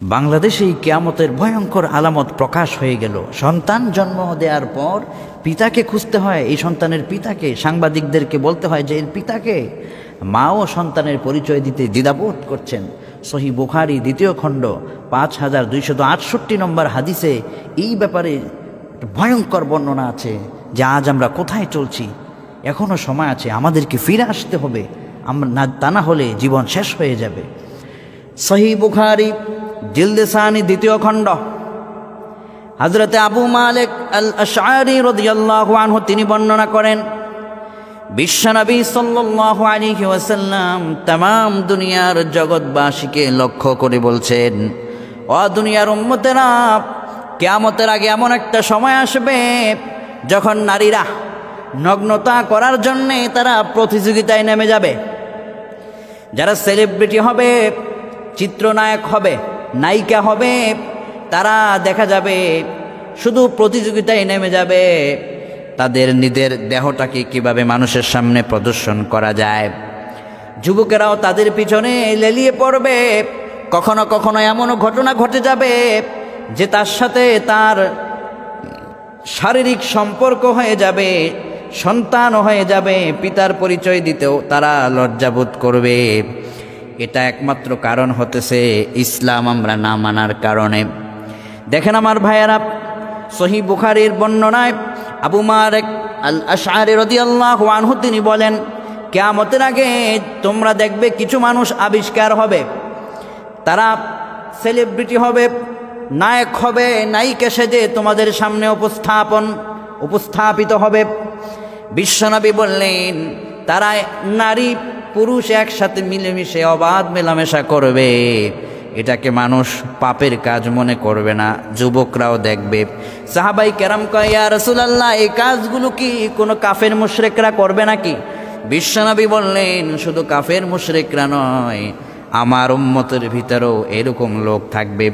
বাংলাদেশে এই কিয়ামতের ভয়ঙ্কর আলামত প্রকাশ হয়ে গেল। সন্তান জন্ম দেওয়ার পর পিতাকে খুঁজতে হয়, এই সন্তানের পিতাকে। সাংবাদিকদেরকে বলতে হয় যে এর পিতাকে। মাও সন্তানের পরিচয় দিতে দ্বিধাবোধ করছেন। সহিহ বুখারী 2য় খণ্ড 5268 নম্বর হাদিসে এই ব্যাপারে ভয়ঙ্কর বর্ণনা আছে যে আজ আমরা কোথায় চলছি। এখনও সময় আছে, আমাদেরকে ফিরে আসতে হবে, তা না হলে জীবন শেষ হয়ে যাবে। সহিহ বুখারী জিলদে সানি 2য় খণ্ড, হযরতে আবু মালিক আল আশআরী রাদিয়াল্লাহু আনহু তিনি বর্ণনা করেন, বিশ্বনবী সাল্লাল্লাহু আলাইহি ওয়াসাল্লাম तमाम দুনিয়ার জগৎবাসীকে লক্ষ্য করে বলছেন, ও দুনিয়ার উম্মতেরা, কিয়ামতের আগে এমন একটা সময় আসবে যখন নারীরা নগ্নতা করার জন্য তারা প্রতিযোগিতায় নেমে যাবে। যারা সেলিব্রিটি হবে, চিত্রনায়ক হবে, নায়িকা হবে, তারা দেখা যাবে শুধু প্রতিযোগিতায় নেমে যাবে তাদের নিজের দেহটাকে কিভাবে মানুষের সামনে প্রদর্শন করা যায়। যুবকেরাও তাদের পিছনে লেলিয়ে পড়বে। কখনো কখনো এমনও ঘটনা ঘটে যাবে যে তার সাথে তার শারীরিক সম্পর্ক হয়ে যাবে, সন্তান হয়ে যাবে, পিতার পরিচয় দিতেও তারা লজ্জাবোধ করবে। এটা একমাত্র কারণ হতেছে ইসলাম আমরা না মানার কারণে। দেখেন আমার ভাইয়েরা, সহিহ বুখারীর বর্ণনায় আবু মালিক আল আশআরী রাদিয়াল্লাহু আনহু তিনি বলেন, কিয়ামতের আগে তোমরা দেখবে কিছু মানুষ আবিষ্কার হবে, তারা সেলিব্রিটি হবে, নায়ক হবে, নায়িকা সেজে তোমাদের সামনে উপস্থাপিত হবে। বিশ্বনবী বললেন, তারা নারী পুরুষ একসাথে মিলেমিশে অবাধ মেলামেশা করবে। এটাকে মানুষ পাপের কাজ মনে করবে না, যুবকরাও দেখবে। সাহাবাই কেরাম কয়, ইয়া রাসূলুল্লাহ, এই কাজগুলো কি কোনো কাফের মুশরিকরা করবে নাকি? বিশ্বনবী বললেন, শুধু কাফের মুশরিকরা নয়, আমার উম্মতের ভিতরেও এরকম লোক থাকবে।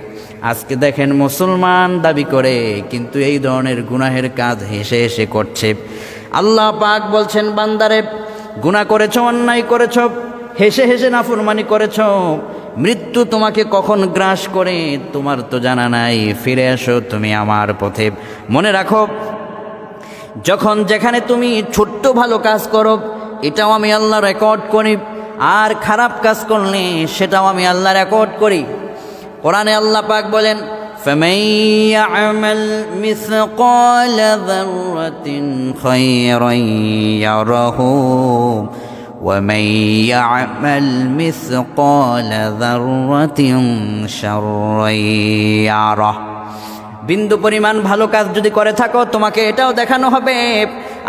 আজকে দেখেন মুসলমান দাবি করে কিন্তু এই ধরনের গুনাহের কাজ হেসে হেসে করছে। আল্লাহ পাক বলছেন, বান্দারে, গুনাহ করেছো, অন্যায় করেছো, হেসে হেসে নাফরমানি করেছো, মৃত্যু তোমাকে কখন গ্রাস করে তোমার তো জানা নাই। ফিরে এসো তুমি আমার পথে। মনে রাখো, যখন যেখানে তুমি ছোট্ট ভালো কাজ করো এটাও আমি আল্লাহ রেকর্ড করি, আর খারাপ কাজ করলে সেটাও আমি আল্লাহ রেকর্ড করি। কোরআনে আল্লাহ পাক বলেন, فَمَن يَعْمَلْ مِثْقَالَ ذَرَّةٍ خَيْرًا يَرَهُ وَمَن يَعْمَلْ مِثْقَالَ ذَرَّةٍ شَرًّا يَرَهُ। বিন্দু পরিমাণ ভালো কাজ যদি করে থাকো তোমাকে এটাও দেখানো হবে,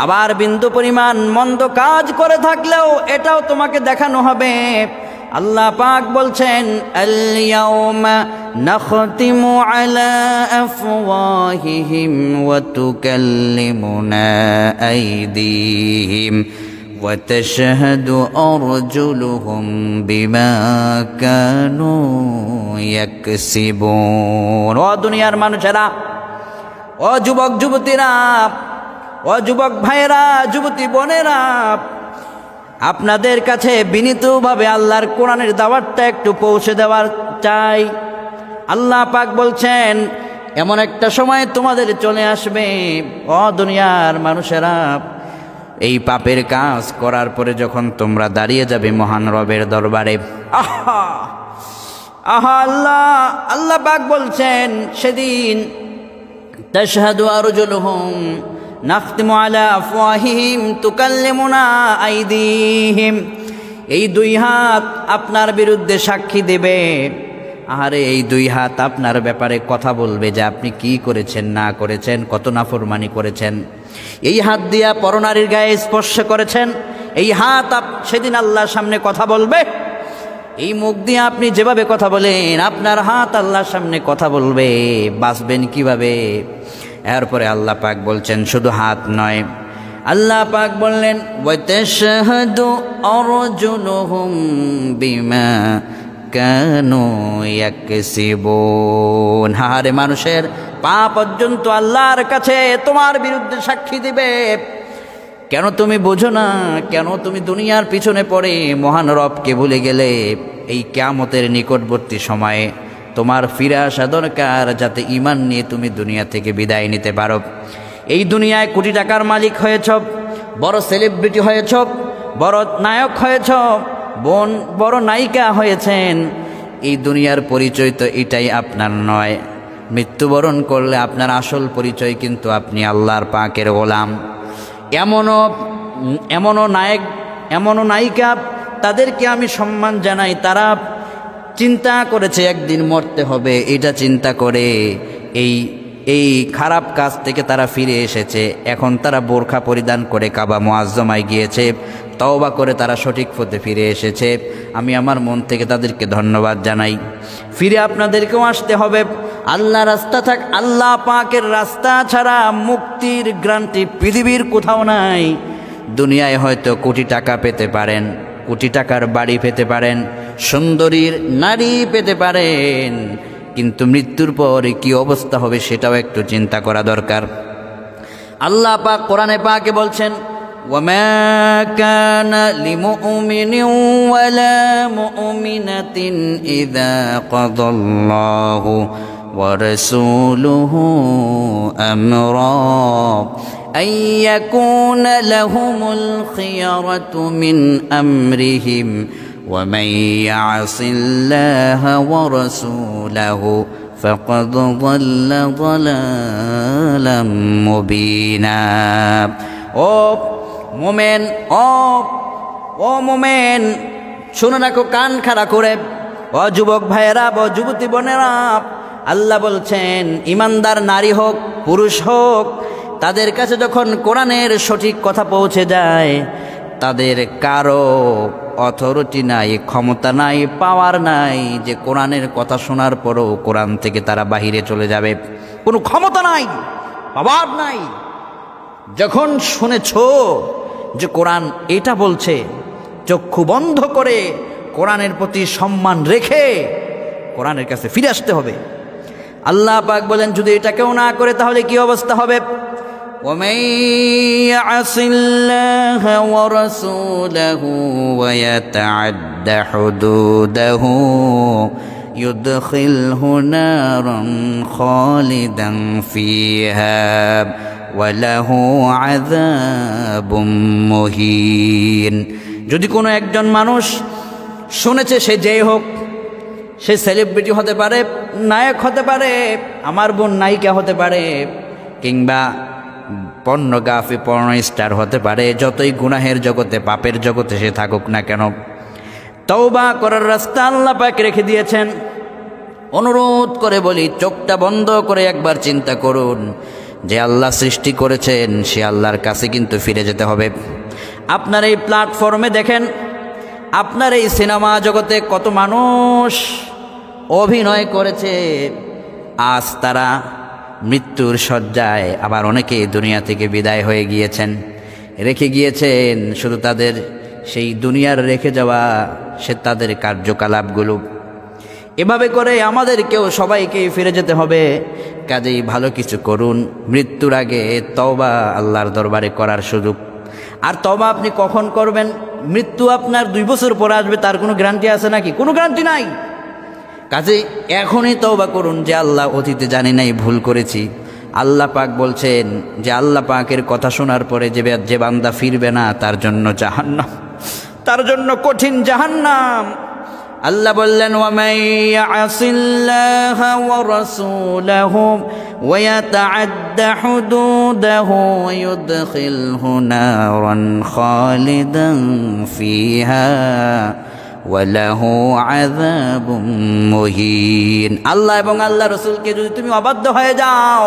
আবার বিন্দু পরিমাণ মন্দ কাজ করে থাকলেও এটাও তোমাকে দেখানো হবে। আল্লাহ পাক বলছেন, আল ইয়াউমা নাখতিমু আলা আফওয়াহিহিম ওয়া তুকাল্লিমুনা আইদিহিম ওয়া তাশহাদু আরজুলুহুম বিমা কানু ইয়াকসিবুন। ও দুনিয়ার মানুষেরা, ও যুবক যুবতীরা, ও যুবক ভাইয়েরা, যুবতী বোনেরা, আপনাদের কাছে বিনীতভাবে আল্লাহর কোরআনের দাওয়াতটা একটু পৌঁছে দেওয়ার চাই। আল্লাহ পাক বলছেন, এমন একটা সময় তোমাদের চলে আসবে, ও দুনিয়ার মানুষেরা, এই পাপের কাজ করার পরে যখন তোমরা দাঁড়িয়ে যাবে মহান রবের দরবারে, আহা আহা, আল্লাহ পাক বলছেন, সেদিন তাশহাদু আরজুলুহুম নাখতিমু আলা আফওয়াহিহিম তুকাল্লিমুনা আইদিহিম। এই দুই হাত আপনার বিরুদ্ধে সাক্ষী দেবে। আরে এই দুই হাত আপনার ব্যাপারে কথা বলবে যে আপনি কি করেছেন না করেছেন, কত নাফরমানি করেছেন। এই হাত দিয়া পরনারীর গায়ে স্পর্শ করেছেন, এই হাত সেদিন আল্লাহর সামনে কথা বলবে। এই মুখ দিয়ে আপনি যেভাবে কথা বলেন, আপনার হাত আল্লাহর সামনে কথা বলবে। বাঁচবেন কিভাবে? এরপরে আল্লাহ পাক বলছেন, শুধু হাত নয়, আল্লাহ পাক বললেন, ওয়া তাশহাদু আরজুলুহুম বিমা কানু ইয়াকসিবুন। হারে মানুষের পা পর্যন্ত আল্লাহর কাছে তোমার বিরুদ্ধে সাক্ষী দিবে। কেন তুমি বোঝো না? কেন তুমি দুনিয়ার পিছনে পড়ে মহান রবকে ভুলে গেলে? এই কিয়ামতের নিকটবর্তী সময়ে তোমার ফিরে আসা দরকার, যাতে ঈমান নিয়ে তুমি দুনিয়া থেকে বিদায় নিতে পারো। এই দুনিয়ায় কোটি টাকার মালিক হয়েছ, বড় সেলিব্রিটি হয়েছ, বড় নায়ক হয়েছ, বড় নায়িকা হয়েছেন, এই দুনিয়ার পরিচয় তো এটাই আপনার নয়। মৃত্যুবরণ করলে আপনার আসল পরিচয় কিন্তু আপনি আল্লাহর পাকের গোলাম। এমনও নায়ক, এমনও নায়িকা, তাদেরকে আমি সম্মান জানাই, তারা চিন্তা করেছে একদিন মরতে হবে, এটা চিন্তা করে এই খারাপ কাজ থেকে তারা ফিরে এসেছে। এখন তারা বোরখা পরিধান করে কাবা মুআজ্জমায় গিয়েছে, তওবা করে তারা সঠিক পথে ফিরে এসেছে। আমি আমার মন থেকে তাদেরকে ধন্যবাদ জানাই। ফিরে আপনাদেরকেও আসতে হবে। আল্লাহ পাকের রাস্তা ছাড়া মুক্তির গ্যারান্টি পৃথিবীর কোথাও নাই। দুনিয়ায় হয়তো কোটি টাকা পেতে পারেন, কোটি টাকার বাড়ি পেতে পারেন, সুন্দরীর নারী পেতে পারেন, কিন্তু মৃত্যুর পর কি অবস্থা হবে সেটাও একটু চিন্তা করা দরকার। আল্লাহ পাক কোরআনে পাকে বলছেন, ওয়ামা কানা লিমুমিনিন ওয়ালা মুমিনাতিন ইযা কাদাল্লাহু ওয়া রাসূলুহু আমরা আন ইয়াকুনা লাহুমুল খিয়ারাতু মিন আমরিহিম ومن يعص الله ورسوله فقد ضل ضلالا مبينا। ও মোমেন, শুনে রাখো কান খাড়া করে। ও যুবক ভাইয়েরা, ও যুবতী বোনেরা, আল্লাহ বলছেন ইমানদার নারী হোক পুরুষ হোক, তাদের কাছে যখন কোরআনের সঠিক কথা পৌঁছে যায়, তাদের কারো অথরিটি নাই, ক্ষমতা নাই, পাওয়ার নাই যে কোরআনের কথা শোনার পরও কোরআন থেকে তারা বাহিরে চলে যাবে। কোনো ক্ষমতা নাই, পাওয়ার নাই। যখন শুনেছ যে কোরআন এটা বলছে, চক্ষু বন্ধ করে কোরআনের প্রতি সম্মান রেখে কোরআনের কাছে ফিরে আসতে হবে। আল্লাহ পাক বলেন যদি এটা কেউ না করে তাহলে কি অবস্থা হবে? ومن يعص الله ورسوله ويتعد حدوده يدخله نارا خالدا فيها وله عذاب مهين। যদি কোনো একজন মানুষ শুনেছে, সে যেই হোক, সে সেলিব্রিটি হতে পারে, নায়ক হতে পারে, আমার বোন নায়িকা হতে পারে, কিংবা পর্নোগ্রাফি পর্ন স্টার হতে পারে, যতই গুনাহের জগতে পাপের জগতে সে থাকুক না কেন, তওবা করার রাস্তা আল্লাহ পাক রেখে দিয়েছেন। অনুরোধ করে বলি, চোখটা বন্ধ করে একবার চিন্তা করুন যে আল্লাহ সৃষ্টি করেছেন, সে আল্লাহর কাছে কিন্তু ফিরে যেতে হবে। আপনার এই প্ল্যাটফর্মে দেখেন, আপনার এই সিনেমা জগতে কত মানুষ অভিনয় করেছে, আজ তারা মৃত্যুর শয্যায়, আবার অনেকে দুনিয়া থেকে বিদায় হয়ে গিয়েছেন, রেখে গিয়েছেন শুধু তাদের সেই দুনিয়ার রেখে যাওয়া সে তাদের কার্যকলাপগুলো। এভাবে করে আমাদেরকেও সবাইকেই ফিরে যেতে হবে। কাজেই ভালো কিছু করুন, মৃত্যুর আগে তওবা আল্লাহর দরবারে করার সুযোগ। আর তওবা আপনি কখন করবেন? মৃত্যু আপনার 2 বছর পরে আসবে, তার কোনো গ্যারান্টি আছে নাকি? কোনো গ্যারান্টি নাই। কাজেই এখনই তওবা করুন যে আল্লাহ, অতীতে জানি নাই, ভুল করেছি। আল্লাহ পাক বলছেন যে আল্লাহ পাকের কথা শোনার পরে যে বান্দা ফিরবে না, তার জন্য জাহান্নাম, তার জন্য কঠিন জাহান্নাম। আল্লাহ বললেন ওয়ামান ইয়াসিল্লাহা ওয়া রাসূলাহু ওয়া ইয়াতাআদ্দা হুদুদাহু ইউদখিলহু নারান খালিদান ফিহা ওয়া লাহু আযাবুম মুহিন। আল্লাহ এবং আল্লাহ রাসূলকে যদি তুমি অবাধ্য হয়ে যাও,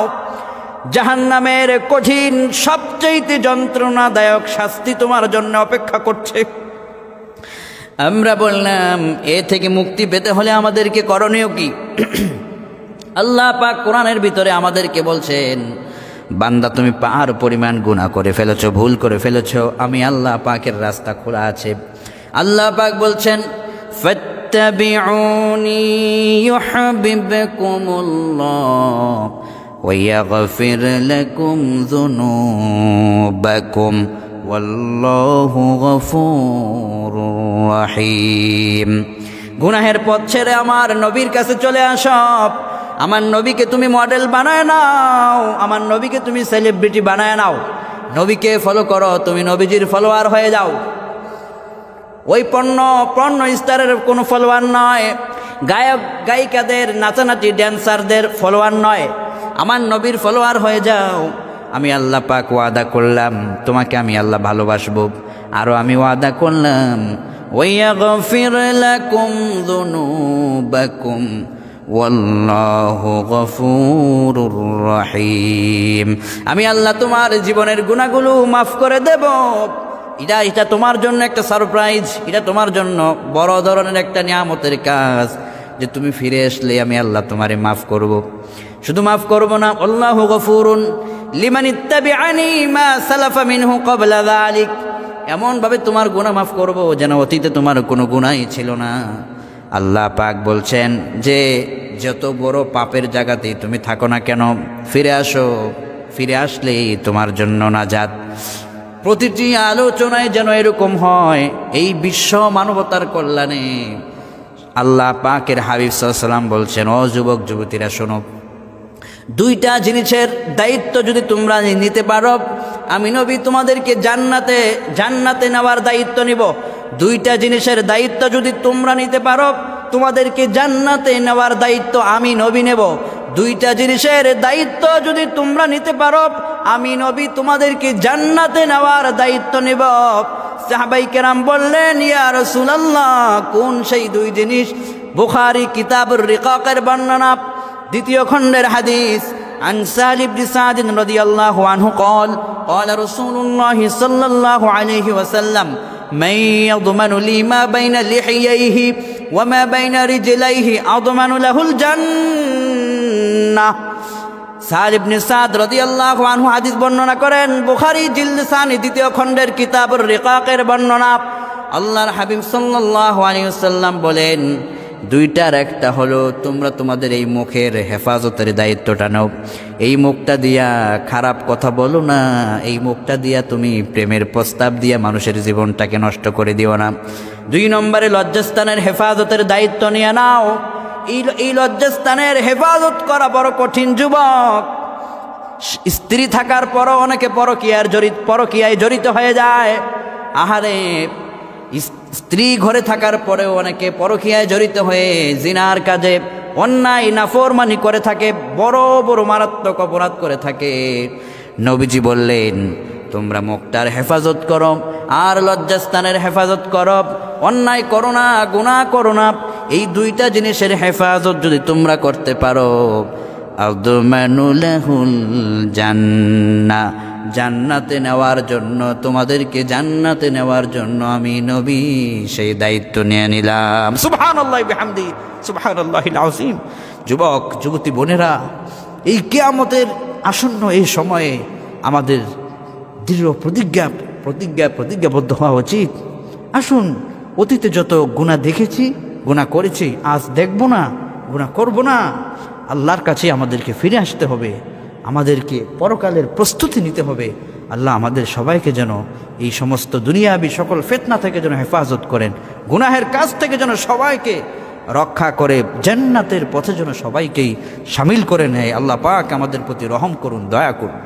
জাহান্নামের কঠিন সবচেয়ে যন্ত্রণাদায়ক শাস্তি তোমার জন্য অপেক্ষা করছে। আমরা বললাম এ থেকে মুক্তি পেতে হলে আমাদেরকে করণীয় কি? আল্লাহ পাক কোরআনের ভিতরে আমাদেরকে বলছেন, বান্দা তুমি পাহাড় পরিমাণ গুনাহ করে ফেলেছো, ভুল করে ফেলেছো, আমি আল্লাহ পাকের রাস্তা খোলা আছে। আল্লাহ পাক বলছেন ফাত্তাবিউনি ইউহিব্বুকুমুল্লাহ ওয়া ইয়াগফির লাকুম যুনুবাকুম ওয়াল্লাহু গফুরুর রহিম। গুনাহের পথ ছেড়ে আমার নবীর কাছে চলে আসো। আমার নবীকে তুমি মডেল বানায় নাও, আমার নবীকে তুমি সেলিব্রিটি বানায় নাও, নবীকে ফলো করো, তুমি নবীজির ফলোয়ার হয়ে যাও। ওই পর্ণ স্টারের কোনো ফলোয়ার নয়, গায়ক গায়িকাদের, নাচানাচি ড্যান্সারদের ফলোয়ার নয়, আমার নবীর ফলোয়ার হয়ে যাও। আমি আল্লাহ পাক ওয়াদা করলাম তোমাকে আমি আল্লাহ ভালোবাসবো, আরও আমি ওয়াদা করলাম ওয়াগফির লাকুম যুনুবাকুম ওয়াল্লাহু গফুরুর রহিম। আমি আল্লাহ তোমার জীবনের গুনাহগুলো মাফ করে দেব। এটা তোমার জন্য একটা সারপ্রাইজ, এটা তোমার জন্য বড় ধরনের একটা নিয়ামতের কাজ যে তুমি ফিরে আসলে আমি আল্লাহ তোমারে মাফ করব। শুধু মাফ করব না, আল্লাহু গফুরুন লিমান ইত্তাবিআনি মা সালাফা মিনহু ক্বাবলা যালিক, এমন ভাবে তোমার গুনাহ মাফ করব যেন অতীতে তোমার কোনো গুনাহই ছিল না। আল্লাহ পাক বলছেন যে যত বড় পাপের জায়গাতেই তুমি থাকো না কেন ফিরে আসো, ফিরে আসলেই তোমার জন্য নাজাত। প্রতিটি আলোচনায় যেন এরকম হয়, এই বিশ্ব মানবতার কল্যাণে। আল্লাহ পাকের হাবিব সাল্লাল্লাহু আলাইহি ওয়াসাল্লাম বলছেন, ও যুবক যুবতীরা শোনো, দুইটা জিনিসের দায়িত্ব যদি তোমরা নিতে পারো, আমি নবী তোমাদেরকে জান্নাতে নেওয়ার দায়িত্ব নিব। দুইটা জিনিসের দায়িত্ব যদি তোমরা নিতে পারো, তোমাদেরকে জান্নাতে নেওয়ার দায়িত্ব আমি নবী নেব। দুইটা জিনিসের দায়িত্ব যদি তোমরা নিতে পারো, আমি নবী তোমাদেরকে জান্নাতে নেওয়ার দায়িত্ব নেব। সাহাবায়ে কেরাম বললেন, ইয়া রাসূলুল্লাহ, কোন সেই দুই জিনিস? বুখারী কিতাবুর রিকাকের বর্ণনা, দ্বিতীয় খণ্ডের হাদিস। عن سهل بن سعد رضي الله عنه قال قال رسول الله صلى الله عليه وسلم من يضمن لي ما بين لحييه وما بين رجليه أضمن له الجنة। সাহল ইবনে সাদ রাদিয়াল্লাহু আনহু হাদিস বর্ণনা করেন, বুখারী জিলদ সানি দ্বিতীয় খণ্ডের কিতাবুর রিকাকের বর্ণনা। আল্লাহর হাবিব সাল্লাল্লাহু আলাইহি ওয়াসাল্লাম বলেন, দুইটার একটা হলো তোমরা তোমাদের এই মুখের হেফাজতের দায়িত্বটা নাও। এই মুখটা দিয়া খারাপ কথা বলো না, এই মুখটা দিয়া তুমি প্রেমের প্রস্তাব দিয়া মানুষের জীবনটাকে নষ্ট করে দিও না। দুই নম্বরে লজ্জাস্থানের হেফাজতের দায়িত্ব নিয়ে নাও। এই লজ্জাস্থানের হেফাজত করা বড় কঠিন যুবক। স্ত্রী থাকার পরও অনেকে পরকীয়ায় জড়িত হয়ে যায়। আহারে, স্ত্রী ঘরে থাকার পরেও অনেকে পরকীয়ায় জড়িত হয়ে জিনার কাজে, অন্যায় নাফরমানি করে থাকে, বড় বড় মারাত্মক অপরাধ করে থাকে। নবীজি বললেন, তোমরা মুখটার হেফাজত করো আর লজ্জাস্থানের হেফাজত করো, অন্যায় করো না, গুনাহ করো না। এই দুইটা জিনিসের হেফাজত যদি তোমরা করতে পারো, আযমানু লাহুল জান্নাহ, জান্নাতে নেওয়ার জন্য, তোমাদেরকে জান্নাতে নেওয়ার জন্য আমি নবী সেই দায়িত্ব নিয়ে নিলাম। সুবহানাল্লাহি বিহামদি, সুবহানাল্লাহিল আযীম। যুবক যুবতী বোনেরা, এই কিয়ামতের আসন্ন এই সময়ে আমাদের দৃঢ় প্রতিজ্ঞাবদ্ধ হওয়া উচিত। আসুন, অতীতে যত গুনাহ দেখেছি, গুনাহ করেছি, আজ দেখব না, গুনাহ করব না। আল্লাহর কাছে আমাদেরকে ফিরে আসতে হবে, আমাদেরকে পরকালের প্রস্তুতি নিতে হবে। আল্লাহ আমাদের সবাইকে যেন এই সমস্ত দুনিয়াবি সকল ফিতনা থেকে যেন হেফাজত করেন, গুনাহের কাজ থেকে যেন সবাইকে রক্ষা করে, জান্নাতের পথে যেন সবাইকেই শামিল করে নেয়। আল্লাহ পাক আমাদের প্রতি রহম করুন, দয়া করুন।